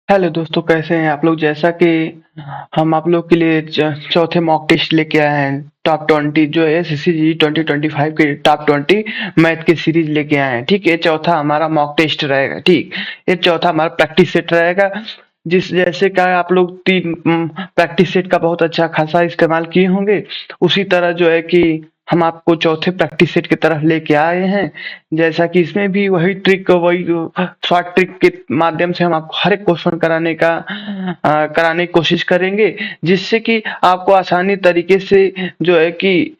Hello दोस्तों, कैसे हैं आप लोग। जैसा कि हम आप लोग के लिए चौथे मॉक टेस्ट लेके आए हैं। टॉप 20 जो है एसएससी 2025 के टॉप 20 मैथ की सीरीज लेके आए हैं। ठीक, ये चौथा हमारा मॉक टेस्ट रहेगा। ठीक, ये चौथा हमारा प्रैक्टिस सेट रहेगा। जिस जैसे का आप लोग तीन प्रैक्टिस सेट का बहुत अच्छा खासा इस्तेमाल किए होंगे, उसी तरह जो है कि हम आपको चौथे प्रैक्टिस सेट की तरफ लेके आए हैं। जैसा कि इसमें भी वही ट्रिक, वही शॉर्ट ट्रिक के माध्यम से हम आपको हर एक क्वेश्चन कराने की कोशिश करेंगे, जिससे कि आपको आसानी तरीके से जो है कि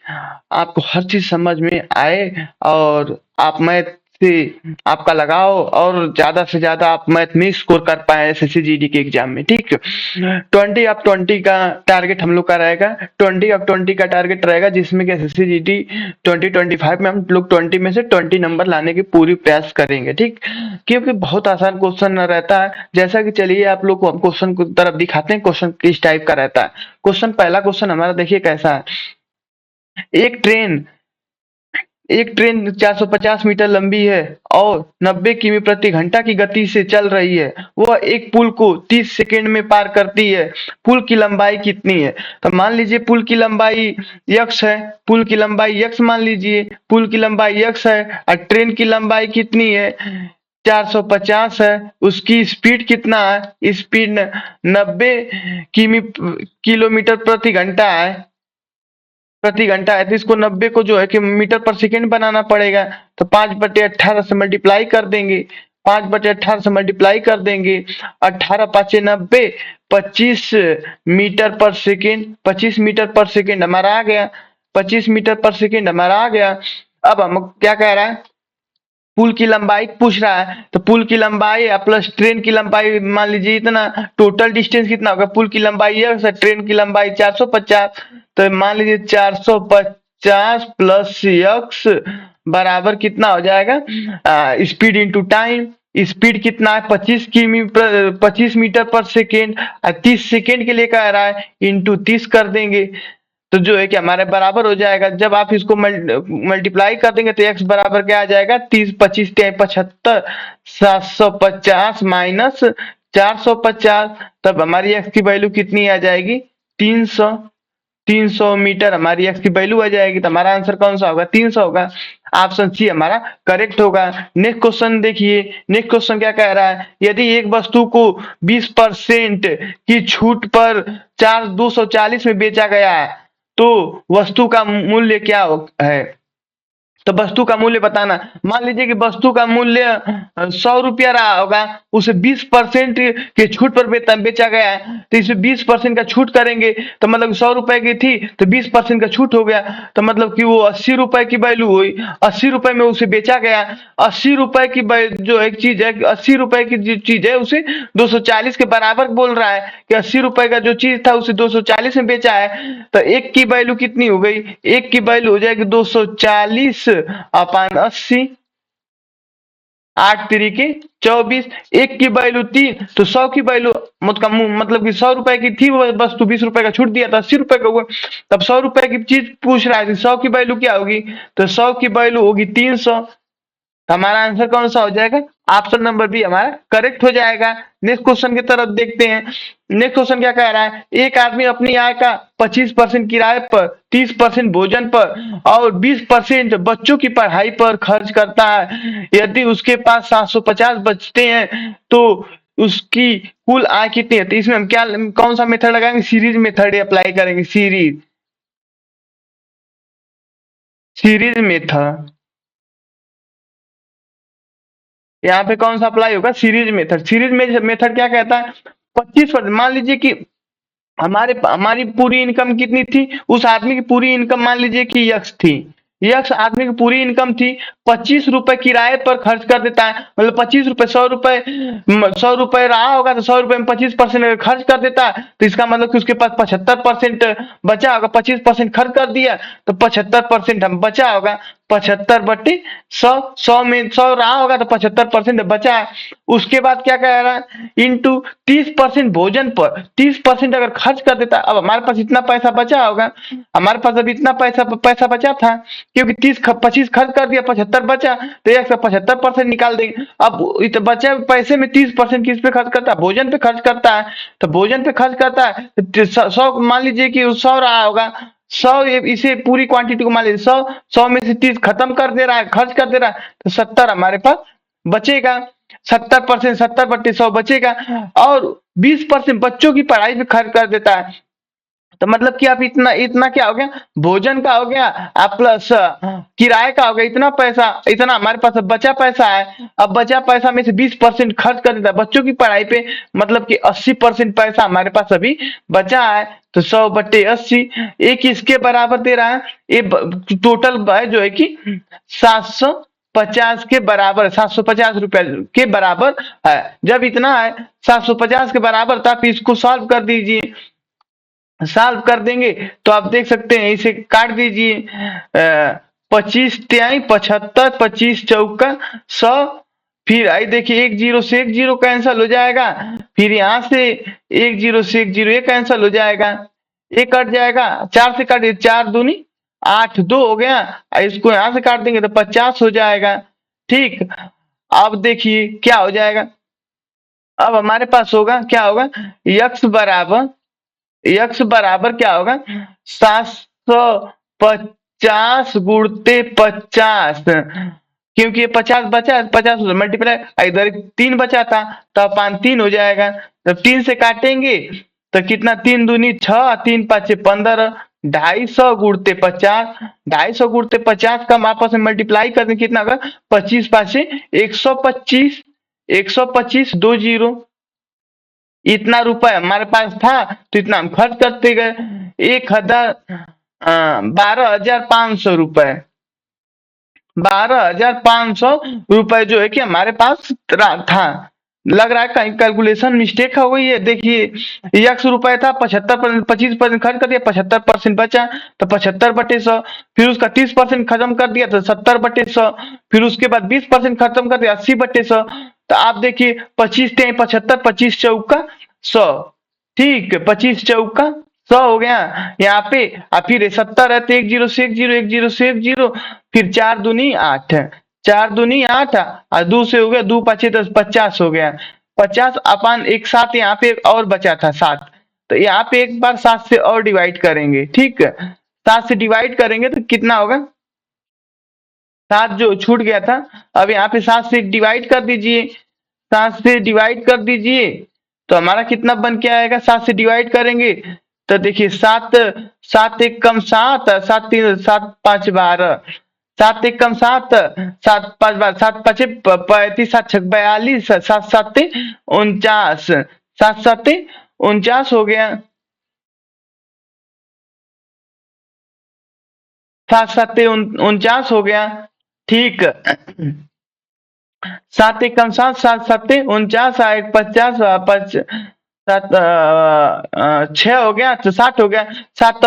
आपको हर चीज समझ में आए और आप मैथ से आपका लगाओ और ज्यादा से ज्यादा आप मैथ में स्कोर कर पाए एसएससी जीडी के एग्जाम में। ठीक, 20 का टारगेट हम लोग का रहेगा। 20 का टारगेट रहेगा, जिसमें कि एसएससी जीडी 2025 में हम लोग 20 में से 20 नंबर लाने की पूरी प्रयास करेंगे। ठीक, क्योंकि बहुत आसान क्वेश्चन रहता है। जैसा कि चलिए आप लोग को हम क्वेश्चन की तरफ दिखाते हैं, क्वेश्चन किस टाइप का रहता है। पहला क्वेश्चन हमारा देखिए कैसा है। एक ट्रेन एक ट्रेन 450 मीटर लंबी है और 90 किमी प्रति घंटा की गति से चल रही है। वह एक पुल को 30 सेकंड में पार करती है। पुल की लंबाई कितनी है? तो मान लीजिए पुल की लंबाई यक्स है। पुल की लंबाई यक्स मान लीजिए, पुल की लंबाई यक्स है और ट्रेन की लंबाई कितनी है? 450 है। उसकी स्पीड कितना है? स्पीड 90 किमी किलोमीटर प्रति घंटा है। तो इसको 90 को जो है कि मीटर पर सेकेंड बनाना पड़ेगा। तो 5/18 से मल्टीप्लाई कर देंगे। 5/18 से मल्टीप्लाई कर देंगे। 18 पाँचे 90, 25 मीटर पर सेकेंड। 25 मीटर पर सेकेंड हमारा आ गया। 25 मीटर पर सेकेंड हमारा आ गया। अब हम क्या कह रहा है? पुल की लंबाई पूछ रहा है। तो पुल की लंबाई प्लस ट्रेन की लंबाई मान लीजिए इतना, टोटल डिस्टेंस कितना होगा? पुल की लंबाई यक्स है, ट्रेन की लंबाई 450। तो मान लीजिए 450 प्लस यक्स बराबर कितना हो जाएगा? Speed into time. स्पीड कितना है? 25 मीटर पर सेकेंड। 30 सेकेंड के लिए कह रहा है, इंटू 30 कर देंगे तो जो है कि हमारे बराबर हो जाएगा। जब आप इसको मल्टीप्लाई कर देंगे तो एक्स बराबर क्या आ जाएगा? 30 25 75, 750 माइनस 450। तब हमारी एक्स की वैल्यू कितनी आ जाएगी? 300। 300 मीटर हमारी एक्स की वैल्यू आ जाएगी। तो हमारा आंसर कौन सा होगा? 300 होगा। ऑप्शन सी हमारा करेक्ट होगा। नेक्स्ट क्वेश्चन देखिए। नेक्स्ट क्वेश्चन क्या कह रहा है? यदि एक वस्तु को 20% की छूट पर 240 में बेचा गया है, तो वस्तु का मूल्य क्या है? तो वस्तु का मूल्य बताना। मान लीजिए कि वस्तु का मूल्य 100 रुपया रहा होगा, उसे 20% के छूट पर बेचा गया है। तो इसमें 20% का छूट करेंगे तो मतलब 100 रुपए की थी तो 20% का छूट हो गया, तो मतलब कि वो 80 रुपए की वैल्यू हुई। 80 रुपए में उसे बेचा गया। 80 रुपए की जो एक चीज है, 80 रुपए की जो चीज है उसे 240 के बराबर बोल रहा है कि 80 रुपए का जो चीज था उसे 240 में बेचा है। तो एक की वैल्यू कितनी हो गई? एक की वैल्यू हो जाएगी 240 अपान 80। 8 तरीके 24। एक की वैल्यू 3 तो 100 की वैल्यू मतलब कि 100 रुपए की थी वो वस्तु, 20 रुपए का छूट दिया था, 80 रुपए का हुआ। तब 100 रुपए की चीज पूछ रहा है, 100 की वैल्यू क्या होगी? तो 100 की वैल्यू होगी 300। तो हमारा आंसर कौन सा हो जाएगा? ऑप्शन नंबर बी हमारा करेक्ट हो जाएगा। नेक्स्ट क्वेश्चन की तरफ देखते हैं। नेक्स्ट क्वेश्चन क्या कह रहा है? एक आदमी अपनी आय का 25% किराए पर, 30% भोजन पर और 20% बच्चों की पढ़ाई पर खर्च करता है। यदि उसके पास 750 बचते हैं तो उसकी कुल आय कितनी है? तो इसमें हम क्या, कौन सा मेथड लगाएंगे? सीरीज मेथड अप्लाई करेंगे। सीरीज मेथड यहाँ पे कौन सा अप्लाई होगा? Series method. सीरीज मेथड क्या कहता है? 25%। मान लीजिए कि हमारी पूरी इनकम कितनी थी? उस आदमी की पूरी इनकम मान लीजिए कि यक्स थी। यक्स आदमी की पूरी इनकम थी। 25 रुपए किराए पर खर्च कर देता है। मतलब 25 रुपए, 100 रुपए, 100 रुपए रहा होगा तो 100 रुपए में 25% खर्च कर देता है। तो इसका मतलब कि उसके पास 75% बचा होगा। 25% खर्च कर दिया तो 75% हम बचा होगा। 75/100, 100 में 100 रहा होगा तो 75% बचा है। उसके बाद क्या कह रहा है, इंटू 30% भोजन पर, 30% अगर खर्च कर देता, अब हमारे पास इतना पैसा बचा होगा, हमारे पास अभी इतना पैसा पैसा बचा था, क्योंकि 25 खर्च कर दिया, 75 बचा, तो 175% निकाल देंगे। अब बचे पैसे में 30% किस पे खर्च करता है, भोजन पे खर्च करता है। तो भोजन पे खर्च करता है तो 100, मान लीजिए कि 100 रहा होगा, 100, इसे पूरी क्वांटिटी को मान लीजिए 100, 100 में से 30 खत्म कर दे रहा है, खर्च कर दे रहा है, तो 70 हमारे पास बचेगा। 70%, 70/100 बचेगा। और 20% बच्चों की पढ़ाई पे खर्च कर देता है। तो मतलब कि आप इतना इतना क्या हो गया, भोजन का हो गया, आप प्लस किराए का हो गया, इतना पैसा, इतना हमारे पास अब बचा पैसा है। अब बचा पैसा में से 20% खर्च कर देता है बच्चों की पढ़ाई पे, मतलब कि 80% पैसा हमारे पास अभी बचा है। तो 100/80 एक इसके बराबर दे रहा है। ये टोटल जो है कि 750 के बराबर, 750 रुपए के बराबर है। जब इतना है 750 के बराबर, तो आप इसको सॉल्व कर दीजिए। सॉल्व कर देंगे तो आप देख सकते हैं, इसे काट दीजिए। 25 75, 25 चौका 100, फिर आई देखिए 1 0 से 1 0 कैंसिल हो जाएगा, फिर यहाँ से 1 0 से 1 0 ये कैंसिल हो जाएगा, ये कट जाएगा, 4 से काट, 4 दूनी 8, 2 हो गया। इसको यहाँ से काट देंगे तो 50 हो जाएगा। ठीक, अब देखिए क्या हो जाएगा, अब हमारे पास होगा क्या होगा, यक्स बराबर क्या होगा, 750 गुणते 50, क्योंकि ये 50 बचा, 50 मल्टीप्लाई, इधर 3 बचा था तो अपान 3 हो जाएगा। जब 3 से काटेंगे तो कितना, 3 दूनी 6, 3 5 15, 250 गुणते 50, 250 गुणते 50 का हम आपस में मल्टीप्लाई कर दें, कितना होगा, 25 5 125, 125 2 0, इतना रुपए हमारे पास था तो इतना हम खर्च करते गए। 12,500 रुपए, 12,500 रुपए जो है कि हमारे पास था। लग रहा है कहीं कैलकुलेशन मिस्टेक हो गई है। देखिए, 100 रुपए था, 75%, 25% खर्च कर दिया, 75% बचा, तो 75/100, फिर उसका 30% खत्म कर दिया तो 70/100, फिर उसके बाद 20% खत्म कर दिया 80/100। तो आप देखिए 25 × 75, 25 चौका 100, ठीक, 25 चौका 100 हो गया यहाँ पे। फिर 70 है तो 1 0 से 1 0, 1 0 से 1 0, फिर 4 दूनी 8, 4 दूनी 8, और 2 से हो गया, 2 5 10, 50 हो गया। 50 अपान एक साथ यहाँ पे और बचा था 7, तो यहाँ पे एक बार 7 से और डिवाइड करेंगे। ठीक, 7 से डिवाइड करेंगे तो कितना होगा, 7 जो छूट गया था, अब यहाँ पे 7 से डिवाइड कर दीजिए, 7 से डिवाइड कर दीजिए तो हमारा कितना बन के आएगा, 7 से डिवाइड करेंगे तो देखिए 7, 7 1 कम 7, 7 3 7 5 12, 7 1 कम 7, 7 5 12, 7 5 35, 7 6 42, 7 7 49, 7 7 49 हो गया, 7 7 49 हो गया। ठीक, 7 1 कम 7, 7 7 49, 1 50, 5 7 6 हो गया तो 60 हो गया, 7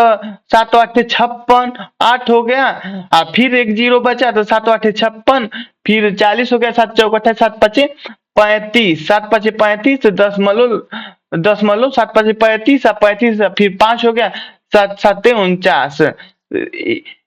7 8 56, 8 हो गया, फिर 1 0 बचा तो 7 8 56, फिर 40 हो गया, 7 चौक 28, 7 5 35, 7 5 35, 10 7 5 35, 35 फिर 5 हो गया, 7 7 49,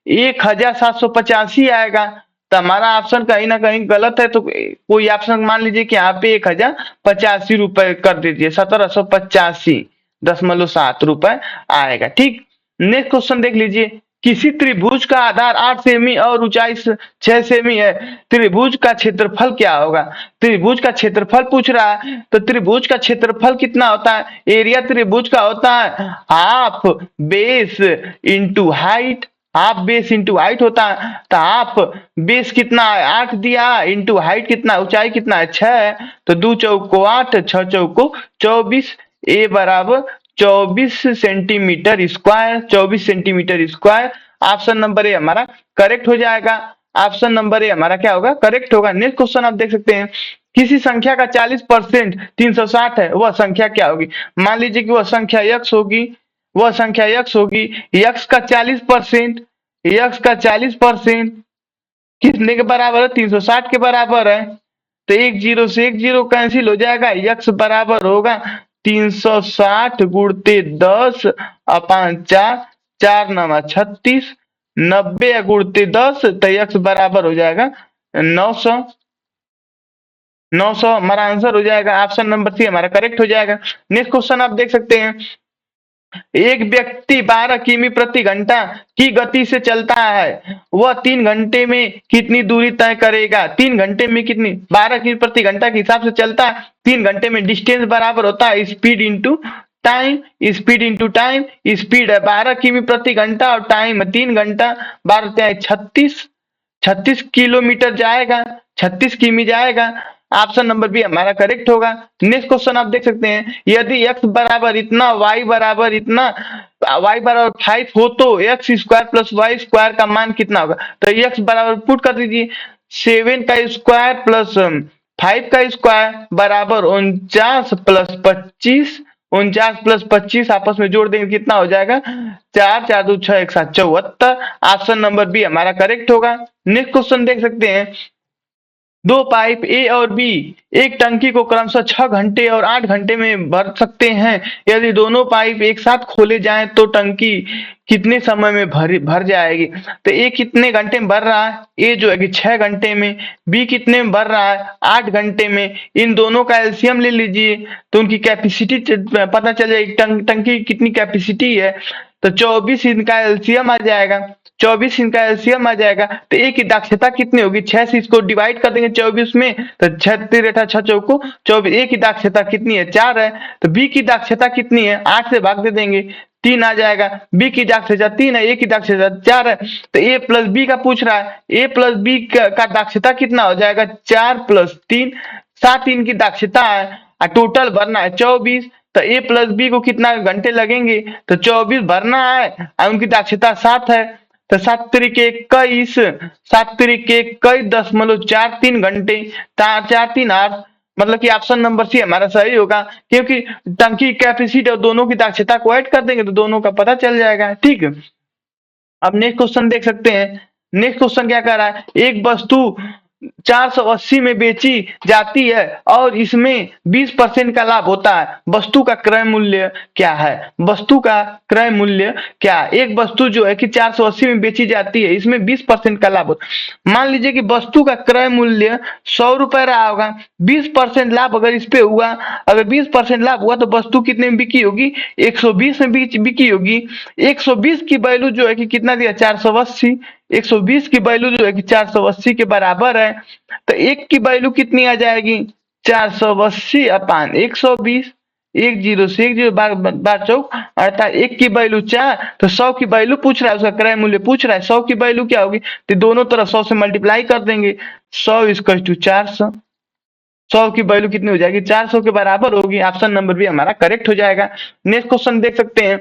1785 आएगा। तो हमारा ऑप्शन कहीं ना कहीं गलत है, तो कोई ऑप्शन मान लीजिए कि यहाँ पे 1085 रुपए कर दीजिए, 1785.7 रुपए आएगा। ठीक, नेक्स्ट क्वेश्चन देख लीजिए, किसी त्रिभुज का आधार 8 सेमी और ऊंचाई 6 सेमी है, त्रिभुज का क्षेत्रफल क्या होगा। त्रिभुज का क्षेत्रफल पूछ रहा है, तो त्रिभुज का क्षेत्रफल कितना होता है, एरिया त्रिभुज का होता है half base into height, half base into height होता है। तो हाफ बेस कितना है 8 दिया, इंटू हाइट कितना, ऊंचाई कितना है 6 है, तो 2 चौको 8, 6 चौको 24, ए बराबर 24 centimetre square, 24 centimetre square. Option number A हमारा करेक्ट हो जाएगा। ऑप्शन नंबर ए हमारा क्या होगा, करेक्ट होगा। नेक्स्ट क्वेश्चन आप देख सकते हैं, किसी संख्या का 40% 360 है, वह संख्या क्या होगी। मान लीजिए कि वह संख्या यक्स होगी, वह संख्या यक्स होगी, यक्स का 40%, यक्स का 40%, कितने के बराबर है? 360 के बराबर है। तो एक जीरो से एक जीरो कैंसिल हो जाएगा, यक्स बराबर होगा 360 गुणते 10 अपान 4, 4 नवा 36, 90 गुणते 10, तो यक्स बराबर हो जाएगा 900। 900 हमारा आंसर हो जाएगा, ऑप्शन नंबर सी हमारा करेक्ट हो जाएगा। नेक्स्ट क्वेश्चन आप देख सकते हैं, एक व्यक्ति 12 किमी प्रति घंटा की गति से चलता है, वह 3 घंटे में कितनी दूरी तय करेगा? 3 घंटे में कितनी? 12 किमी प्रति घंटा के हिसाब से चलता है, 3 घंटे में डिस्टेंस बराबर होता है speed into time. Speed into time, speed है 12 किमी प्रति घंटा और टाइम है 3 घंटा, 12 36, 36 किलोमीटर जाएगा, 36 किमी जाएगा। ऑप्शन नंबर बी हमारा करेक्ट होगा। नेक्स्ट क्वेश्चन आप देख सकते हैं, यदि x बराबर इतना, y बराबर इतना, y बराबर 5 हो तो x square plus y square का मान कितना होगा? तो x बराबर पुट कर दीजिए 7 का स्क्वायर प्लस 5 का स्क्वायर बराबर 49 प्लस 25, 49 प्लस 25 आपस में जोड़ देंगे कितना हो जाएगा? 4 4 2 6 1 7 74। ऑप्शन नंबर बी हमारा करेक्ट होगा। नेक्स्ट क्वेश्चन देख सकते हैं, दो पाइप ए और बी एक टंकी को क्रमशः 6 घंटे और 8 घंटे में भर सकते हैं। यदि दोनों पाइप एक साथ खोले जाएं तो टंकी कितने समय में भर जाएगी? तो ए कितने घंटे में भर रहा है? ए जो है कि 6 घंटे में, बी कितने में भर रहा है? 8 घंटे में। इन दोनों का एलसीएम ले लीजिए तो उनकी कैपेसिटी पता चल जाएगी, टंकी की कितनी कैपेसिटी है। तो 24 इनका एलसीएम आ जाएगा, 24 इनका एलसीएम आ जाएगा। तो ए की दक्षता कितनी होगी? 6 से इसको डिवाइड कर देंगे 24 में, तो 6 3 6 चौको 24। ए की दक्षता कितनी है? 4 है। तो बी की दक्षता कितनी है? 8 से भाग दे देंगे, 3 आ जाएगा। बी की दक्षता 3 है, ए की दक्षता 4 है। तो ए प्लस बी का पूछ रहा है, ए प्लस बी का दक्षता कितना हो जाएगा? 4 प्लस 3, 7 इनकी दक्षता है और टोटल भरना है 24। तो ए प्लस बी को कितना घंटे लगेंगे? तो 24 भरना है और उनकी दक्षता 7 है। तो 7 तरीके 21, 7 तरीके 21.43 घंटे, 4 3 8, मतलब कि ऑप्शन नंबर सी हमारा सही होगा, क्योंकि टंकी कैपेसिटी और दोनों की दक्षता को ऐड कर देंगे तो दोनों का पता चल जाएगा। ठीक है, अब नेक्स्ट क्वेश्चन देख सकते हैं। नेक्स्ट क्वेश्चन क्या कह रहा है, एक वस्तु 480 में बेची जाती है और इसमें 20% का लाभ होता है, वस्तु का क्रय मूल्य क्या है? वस्तु का क्रय मूल्य क्या है? एक वस्तु जो है कि 480 में बेची जाती है, इसमें 20% का लाभ होता है। मान लीजिए कि वस्तु का क्रय मूल्य 100 रुपए रहा होगा, 20% लाभ अगर इस पे हुआ, अगर 20% लाभ हुआ तो वस्तु कितने में बिकी होगी? 120 में बिकी होगी। 120 की वैल्यू जो है कि कितना दिया? 480। 120 की वैल्यू जो है कि 480 के बराबर है, तो एक की वैल्यू कितनी आ जाएगी? 480 अपान 120। 1 0 से 1 0 बार चौक अर्थात एक की वैल्यू 4, तो 100 की वैल्यू पूछ रहा है, उसका क्रय मूल्य पूछ रहा है, 100 की वैल्यू क्या होगी? तो दोनों तरफ 100 से मल्टीप्लाई कर देंगे, 100 इक्वल टू 400। 100 की वैल्यू कितनी हो जाएगी? 400 के बराबर होगी। ऑप्शन नंबर बी हमारा करेक्ट हो जाएगा। नेक्स्ट क्वेश्चन देख सकते हैं,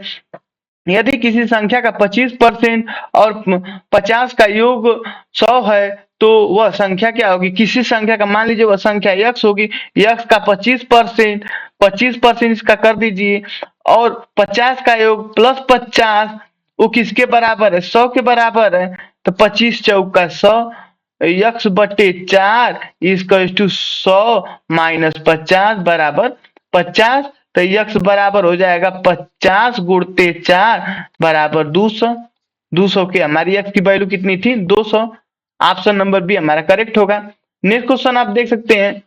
यदि किसी संख्या का 25% और 50 का योग 100 है तो वह संख्या क्या होगी? किसी संख्या का, मान लीजिए वह संख्या x होगी, x का 25%, 25% इसका कर दीजिए और 50 का योग प्लस 50, वो किसके बराबर है? 100 के बराबर है। तो 25 चौका 100, x बटे 4 इसका 100 माइनस 50 बराबर 50। तो x बराबर हो जाएगा 50 गुणते 4 बराबर 200। 200 के हमारी x की वैल्यू कितनी थी? 200। ऑप्शन नंबर बी हमारा करेक्ट होगा। नेक्स्ट क्वेश्चन आप देख सकते हैं,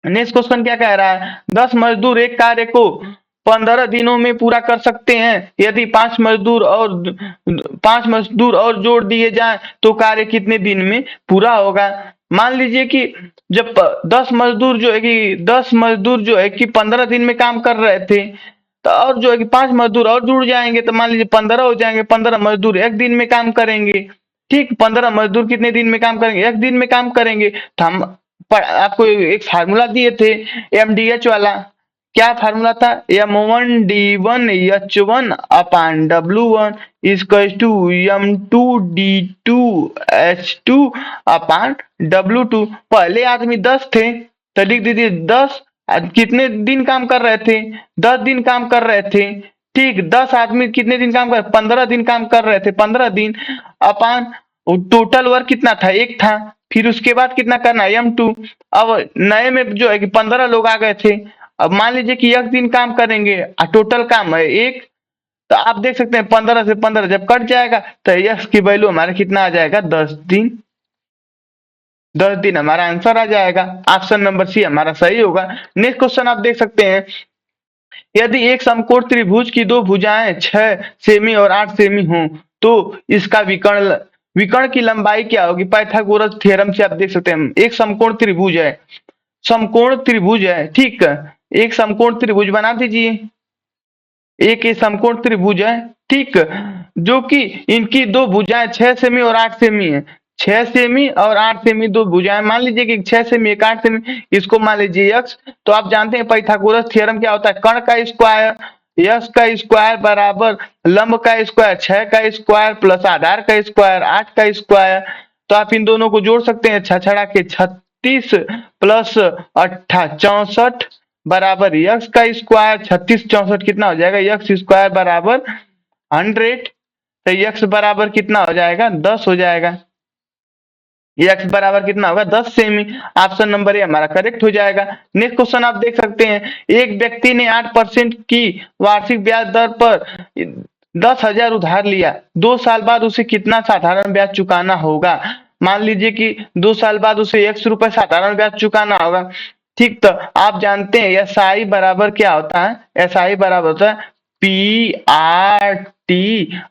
नेक्स्ट क्वेश्चन क्या कह रहा है, 10 मजदूर एक कार्य को 15 दिनों में पूरा कर सकते हैं। यदि 5 मजदूर और जोड़ दिए जाएं तो कार्य कितने दिन में पूरा होगा? मान लीजिए कि जब 10 मजदूर जो है कि 15 दिन में काम कर रहे थे, तो और जो है कि 5 मजदूर और जुड़ जाएंगे तो मान लीजिए 15 हो जाएंगे। 15 मजदूर एक दिन में काम करेंगे। ठीक, 15 मजदूर कितने दिन में काम करेंगे? एक दिन में काम करेंगे। तो हम आपको एक फार्मूला दिए थे MDH वाला, क्या फार्मूला था? M1D1H1 upon W1 equal to M2D2H2 upon W2। पहले आदमी 10 थे तो लिख दीजिए 10 कितने दिन काम कर रहे थे? 10 दिन काम कर रहे थे। ठीक, 10 आदमी कितने दिन काम कर? 15 दिन काम कर रहे थे, 15 दिन अपान और टोटल वर्क कितना था, 1 था। फिर उसके बाद कितना करना है, M2। अब नए में जो है कि 15 लोग आ गए थे। अब मान लीजिए कि 1 दिन काम करेंगे और टोटल काम है 1, तो आप देख सकते हैं 15 से 15 जब कट जाएगा तो यक्स की वैल्यू हमारा कितना आ जाएगा, 10 दिन। 10 दिन हमारा आंसर आ जाएगा। ऑप्शन नंबर सी हमारा सही होगा। नेक्स्ट क्वेश्चन आप देख सकते हैं, यदि एक समकोण त्रिभुज की दो भुजाएं 6 सेमी और 8 सेमी हों तो इसका विकर्ण विकर्ण की लंबाई क्या होगी। पाइथागोरस थ्योरम से आप देख सकते हैं, एक समकोण त्रिभुज है, समकोण त्रिभुज है, ठीक है, एक समकोण त्रिभुज बना दीजिए। एक ये समकोण त्रिभुज है, ठीक, जो कि इनकी दो भुजाएं 6 सेमी और 8 सेमी है। 6 सेमी और 8 सेमी दो भुजाएं, मान लीजिए कि 6 सेमी एक 8 सेमी, इसको मान लीजिए यक्स। तो आप जानते हैं पाइथागोरस थ्योरम क्या होता है, कर्ण का स्क्वायर यक्स का स्क्वायर बराबर लंब का स्क्वायर 6 का स्क्वायर प्लस आधार का स्क्वायर 8 का स्क्वायर। तो आप इन दोनों को जोड़ सकते हैं, 6 छड़ा के 36 प्लस 8 64 बराबर यक्स का स्क्वायर 36 64 कितना हो जाएगा, यक्स स्क्वायर बराबर 100। तो यक्स बराबर कितना हो जाएगा, 10 हो जाएगा। यक्स बराबर कितना होगा, 10 सेमी। ऑप्शन नंबर ए हमारा करेक्ट हो जाएगा। नेक्स्ट क्वेश्चन आप देख सकते हैं, एक व्यक्ति ने 8% की वार्षिक ब्याज दर पर 10,000 उधार लिया, 2 साल बाद उसे कितना साधारण ब्याज चुकाना होगा। मान लीजिए कि 2 साल बाद उसे 100 रुपए साधारण ब्याज चुकाना होगा, ठीक। तो आप जानते हैं एस आई बराबर क्या होता है, एस आई बराबर होता है PRT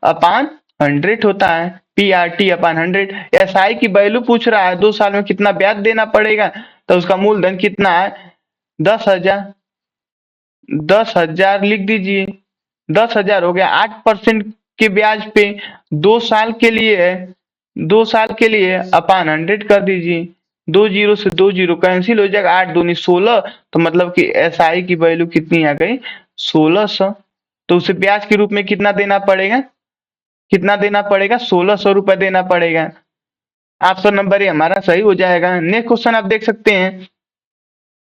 अपान 100 होता है, PRT अपान 100। एस आई की वैल्यू पूछ रहा है, 2 साल में कितना ब्याज देना पड़ेगा, तो उसका मूलधन कितना है, 10,000। 10,000 लिख दीजिए, 10,000 हो गया। 8% के ब्याज पे 2 साल के लिए है, 2 साल के लिए अपान 100 कर दीजिए। 2 जीरो से 2 जीरो कैंसिल हो जाएगा, 8 दूनी 16। तो मतलब कि एस आई की वैल्यू कितनी आ गई, 1600। तो उसे ब्याज के रूप में कितना देना पड़ेगा, कितना देना पड़ेगा, 1600 रुपए देना पड़ेगा। ऑप्शन नंबर ए हमारा सही हो जाएगा। नेक्स्ट क्वेश्चन आप देख सकते हैं,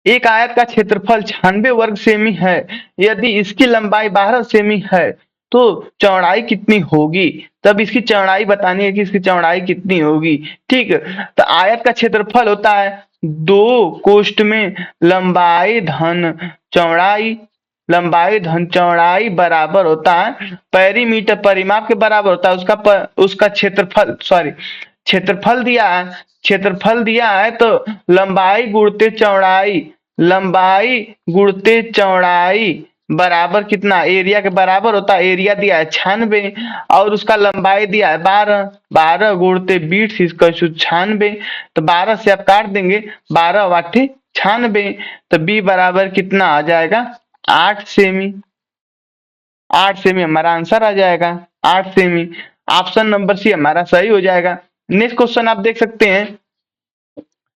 एक आयत का क्षेत्रफल 96 वर्ग सेमी है, यदि इसकी लंबाई 12 सेमी है तो चौड़ाई कितनी होगी। तब इसकी चौड़ाई बतानी है कि इसकी चौड़ाई कितनी होगी, ठीक। तो आयत का क्षेत्रफल होता है 2 कोष्ठ में लंबाई धन चौड़ाई, लंबाई धन चौड़ाई बराबर होता है पेरीमीटर, परिमाप के बराबर होता है उसका क्षेत्रफल, सॉरी क्षेत्रफल दिया है, क्षेत्रफल दिया है तो लंबाई गुणते चौड़ाई, लंबाई गुणते चौड़ाई बराबर कितना, एरिया के बराबर होता है। एरिया दिया है 96 और उसका लंबाई दिया है 12, 12 गुणते 20 इसका 96। तो 12 से आप काट देंगे, 12 वाटे 96, तो बी बराबर कितना आ जाएगा, 8 सेमी। 8 सेमी हमारा आंसर आ जाएगा, 8 सेमी। ऑप्शन नंबर सी हमारा सही हो जाएगा। नेक्स्ट क्वेश्चन आप देख सकते हैं,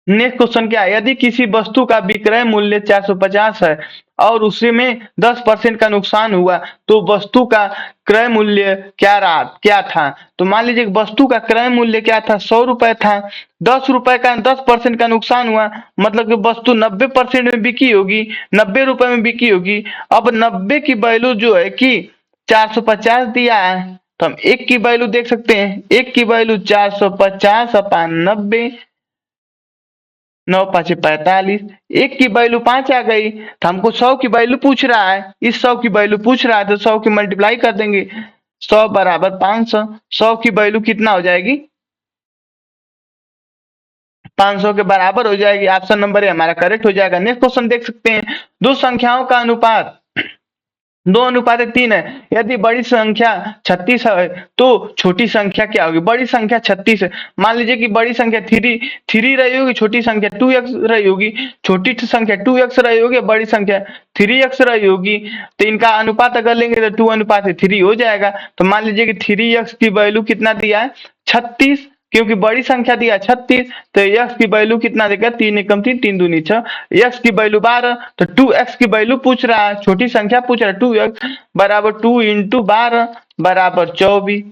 नेक्स्ट क्वेश्चन क्या है, यदि किसी वस्तु का विक्रय मूल्य 450 है और उसी में 10% का नुकसान हुआ तो वस्तु का क्रय मूल्य क्या रहा, क्या था। तो मान लीजिए वस्तु का क्रय मूल्य क्या था, 100 रुपए था, 10 रुपए का 10% का नुकसान हुआ, मतलब कि वस्तु 90% में बिकी होगी, 90 रुपए में बिकी होगी। अब 90 की वैल्यू जो है कि 450 दिया है, तो हम एक की वैल्यू देख सकते हैं, एक की वैल्यू 450 अपान 90, 9 पाँचे 45, एक की वैल्यू 5 आ गई। तो हमको 100 की वैल्यू पूछ रहा है, इस 100 की वैल्यू पूछ रहा है तो 100 की मल्टीप्लाई कर देंगे, 100 बराबर 500। 100 की वैल्यू कितना हो जाएगी, 500 के बराबर हो जाएगी। ऑप्शन नंबर ए हमारा करेक्ट हो जाएगा। नेक्स्ट क्वेश्चन देख सकते हैं, दो संख्याओं का अनुपात 2:3 है, यदि बड़ी संख्या 36 है तो छोटी संख्या क्या होगी। बड़ी संख्या 36 है, मान लीजिए कि बड़ी संख्या 3 रही होगी, छोटी संख्या 2x रही होगी, छोटी संख्या 2x रही होगी, बड़ी संख्या 3x रही होगी। तो इनका अनुपात अगर लेंगे तो 2:3 हो जाएगा। तो मान लीजिए कि 3x की वैल्यू कितना दिया है, 36, क्योंकि बड़ी संख्या दिया 36, तो x की वैल्यू कितना देगा, 3 एकम 3, 3 दूनी 6, x की वैल्यू 12, तो 2x की वैल्यू पूछ रहा है, छोटी संख्या पूछ रहा है, 2x बराबर 2 इंटू 12 बराबर 24।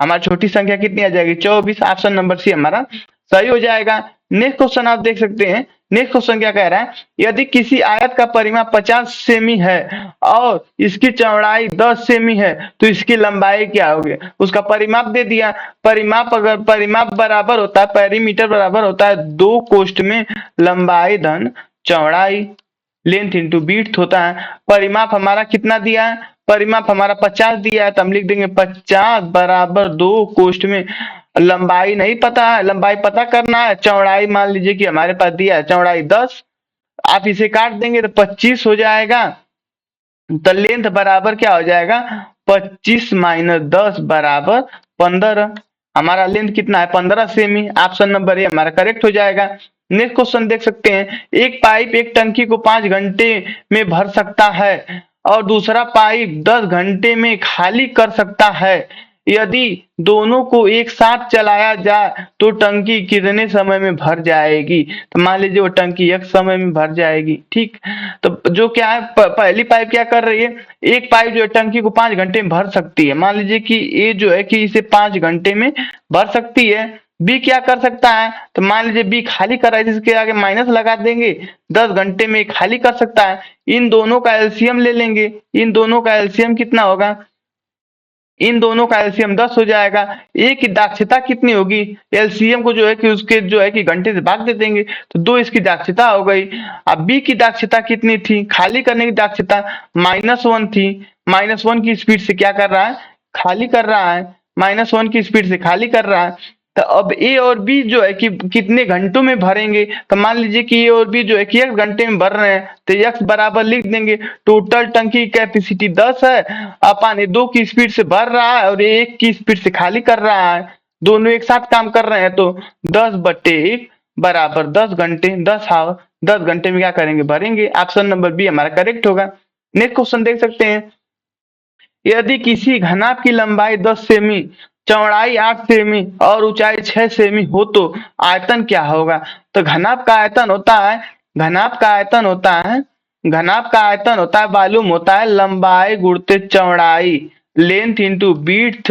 हमारी छोटी संख्या कितनी आ जाएगी, 24। ऑप्शन नंबर सी हमारा सही हो जाएगा। नेक्स्ट क्वेश्चन आप देख सकते हैं, नेक्स्ट क्वेश्चन क्या कह रहा है, यदि किसी आयत का परिमाप 50 सेमी है और इसकी चौड़ाई 10 सेमी है तो इसकी लंबाई क्या होगी। उसका परिमाप दे दिया। परिमाप अगर परिमाप बराबर होता है, पेरीमीटर बराबर होता है 2 कोष्ठ में लंबाई धन चौड़ाई, लेंथ इंटू बीट होता है। परिमाप हमारा कितना दिया है, परिमाप हमारा 50 दिया है, तो हम लिख देंगे 50 बराबर 2 कोष्ठ में लंबाई नहीं पता है, लंबाई पता करना है। चौड़ाई मान लीजिए कि हमारे पास दिया है चौड़ाई 10, आप इसे काट देंगे तो 25 हो जाएगा। तो लेंथ बराबर क्या हो जाएगा, 25 माइनस 10 बराबर 15। हमारा लेंथ कितना है, 15 सेमी। ऑप्शन नंबर ए हमारा करेक्ट हो जाएगा। नेक्स्ट क्वेश्चन देख सकते हैं, एक पाइप एक टंकी को 5 घंटे में भर सकता है और दूसरा पाइप 10 घंटे में खाली कर सकता है। यदि दोनों को एक साथ चलाया जाए तो टंकी कितने समय में भर जाएगी। तो मान लीजिए वो टंकी एक समय में भर जाएगी। ठीक, तो जो क्या है, पहली पाइप क्या कर रही है, एक पाइप जो है टंकी को 5 घंटे में भर सकती है। मान लीजिए कि ए जो है कि इसे 5 घंटे में भर सकती है। बी क्या कर सकता है, तो मान लीजिए बी खाली कर रहा है, इसके आगे माइनस लगा देंगे, 10 घंटे में खाली कर सकता है। इन दोनों का एलसीएम ले लेंगे। इन दोनों का एलसीएम कितना होगा, इन दोनों का एलसीएम 10 हो जाएगा। ए की दक्षता कितनी होगी, एलसीएम को जो है कि उसके जो है कि घंटे से भाग दे देंगे तो 2 इसकी दक्षता हो गई। अब बी की दक्षता कितनी थी, खाली करने की दक्षता -1 थी। -1 की स्पीड से क्या कर रहा है, खाली कर रहा है। -1 की स्पीड से खाली कर रहा है। तो अब ए और बी जो है कि कितने घंटों में भरेंगे, तो मान लीजिए कि ए और बी जो है कि 1 घंटे में भर रहे हैं, तो x बराबर लिख देंगे, टोटल टंकी कैपेसिटी 10 है, अपन 2 की स्पीड से भर रहा है और 1 की स्पीड से खाली कर रहा है, दोनों एक साथ काम कर रहे हैं, तो 10/1 बराबर 10 घंटे, 10 आवर, 10 घंटे में क्या करेंगे, भरेंगे। ऑप्शन नंबर बी हमारा करेक्ट होगा। नेक्स्ट क्वेश्चन देख सकते हैं, यदि किसी घनाभ की लंबाई 10 सेमी, चौड़ाई 8 सेमी और ऊंचाई 6 सेमी हो तो आयतन क्या होगा। तो घनाभ का आयतन होता है, घनाभ का आयतन होता है, घनाभ का आयतन होता है, मालूम होता है लंबाई गुणित चौड़ाई, length into width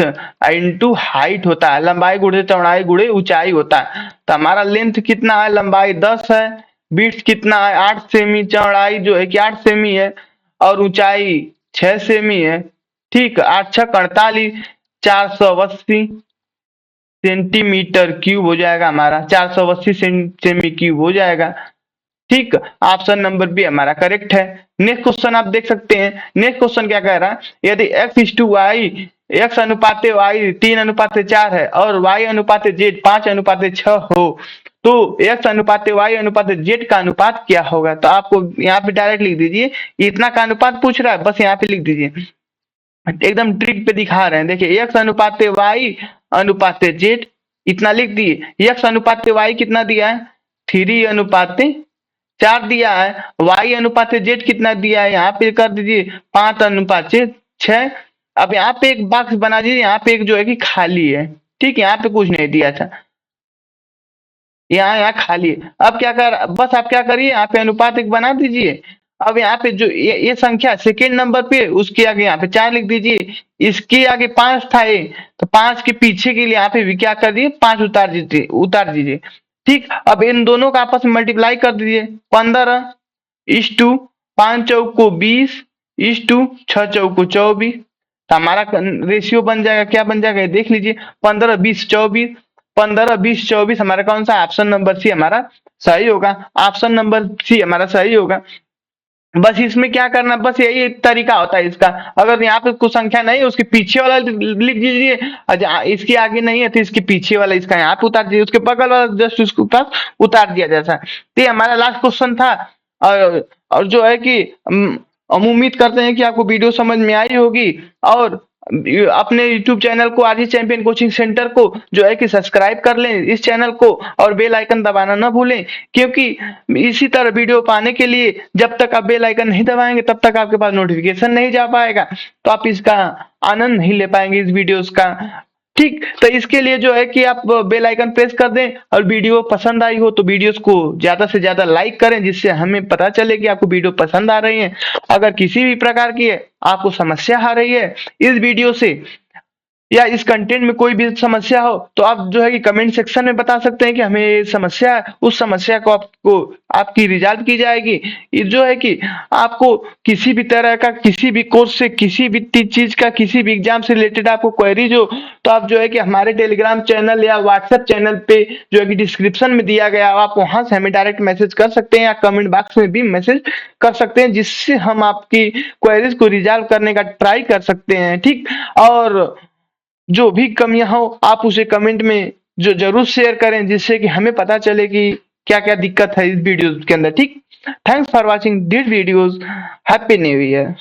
into height होता है। लंबाई गुणित चौड़ाई गुणे ऊंचाई होता है। तो हमारा लेंथ कितना है, लंबाई 10 है, विड्थ कितना है 8 सेमी, चौड़ाई जो है कि 8 सेमी है और ऊंचाई 6 सेमी है। ठीक, 8 6 48, 480 सेंटीमीटर क्यूब हो जाएगा हमारा, 480 सेमी क्यूब हो जाएगा। ठीक, ऑप्शन नंबर बी हमारा करेक्ट है। नेक्स्ट क्वेश्चन आप देख सकते हैं, नेक्स्ट क्वेश्चन क्या कह रहा है, यदि x/y, x अनुपात y 3:4 है और y अनुपात z 5:6 हो तो x अनुपात y अनुपात z का अनुपात क्या होगा। तो आपको यहाँ पे डायरेक्ट लिख दीजिए, इतना का अनुपात पूछ रहा है, बस यहाँ पे लिख दीजिए, एकदम ट्रिक पे दिखा रहे हैं। देखिए x अनुपात y अनुपात z, इतना लिख दिए। x अनुपात y कितना दिया है, 3:4 दिया है। y अनुपात z कितना दिया है, यहाँ पे कर दीजिए 5:6। अब यहाँ पे एक बॉक्स बना दीजिए, यहाँ पे एक जो है कि खाली है। ठीक, यहाँ पे कुछ नहीं दिया था, यहाँ खाली है। अब क्या कर, बस आप क्या करिए, यहाँ पे अनुपात एक बना दीजिए। अब यहाँ पे जो ये संख्या सेकेंड नंबर पे, उसके आगे यहाँ पे 4 लिख दीजिए, इसके आगे 5 था ये, तो 5 के पीछे के लिए यहाँ पे भी क्या कर दिए, 5 उतार दीजिए। ठीक, अब इन दोनों का आपस में मल्टीप्लाई कर दीजिए, 15:5 चौको 20 इस्टू 6 चौको 24। तो हमारा रेशियो बन जाएगा, क्या बन जाएगा देख लीजिए, 15 20 24, 15 20 24 हमारा कौन सा, ऑप्शन नंबर सी हमारा सही होगा। ऑप्शन नंबर सी हमारा सही होगा। बस इसमें क्या करना, बस यही तरीका होता है इसका। अगर यहाँ पे कुछ संख्या नहीं है, उसके पीछे वाला लिख दीजिए, इसके आगे नहीं है तो इसके पीछे वाला इसका यहाँ पे उतार दीजिए, उसके बगल वाला जस्ट उसके पास उतार दिया जैसा। तो ये हमारा लास्ट क्वेश्चन था। और जो है कि हम उम्मीद करते हैं कि आपको वीडियो समझ में आई होगी, और अपने YouTube चैनल को आरजी चैंपियन कोचिंग सेंटर को जो है कि सब्सक्राइब कर लें इस चैनल को, और बेल आइकन दबाना ना भूलें, क्योंकि इसी तरह वीडियो पाने के लिए जब तक आप बेल आइकन नहीं दबाएंगे तब तक आपके पास नोटिफिकेशन नहीं जा पाएगा, तो आप इसका आनंद नहीं ले पाएंगे इस वीडियोस का। ठीक, तो इसके लिए जो है कि आप बेल आइकन प्रेस कर दें, और वीडियो पसंद आई हो तो वीडियोस को ज्यादा से ज्यादा लाइक करें, जिससे हमें पता चले कि आपको वीडियो पसंद आ रही है। अगर किसी भी प्रकार की आपको समस्या आ रही है इस वीडियो से, या इस कंटेंट में कोई भी समस्या हो तो आप जो है कि कमेंट सेक्शन में बता सकते हैं कि हमें ये समस्या है, उस समस्या को आपकी रिजॉल्व की जाएगी। ये जो है कि आपको किसी भी तरह का, किसी भी कोर्स से, किसी भी चीज का, किसी भी एग्जाम से रिलेटेड आपको क्वेरीज हो तो आप जो है कि हमारे टेलीग्राम चैनल या व्हाट्सएप चैनल पे जो है कि डिस्क्रिप्शन में दिया गया, आप वहां से हमें डायरेक्ट मैसेज कर सकते हैं या कमेंट बॉक्स में भी मैसेज कर सकते हैं, जिससे हम आपकी क्वेरीज को रिजॉल्व करने का ट्राई कर सकते हैं। ठीक, और जो भी कमियां हो आप उसे कमेंट में जो जरूर शेयर करें, जिससे कि हमें पता चले कि क्या क्या दिक्कत है इस वीडियो के अंदर। ठीक, thanks for watching this videos. Happy new year.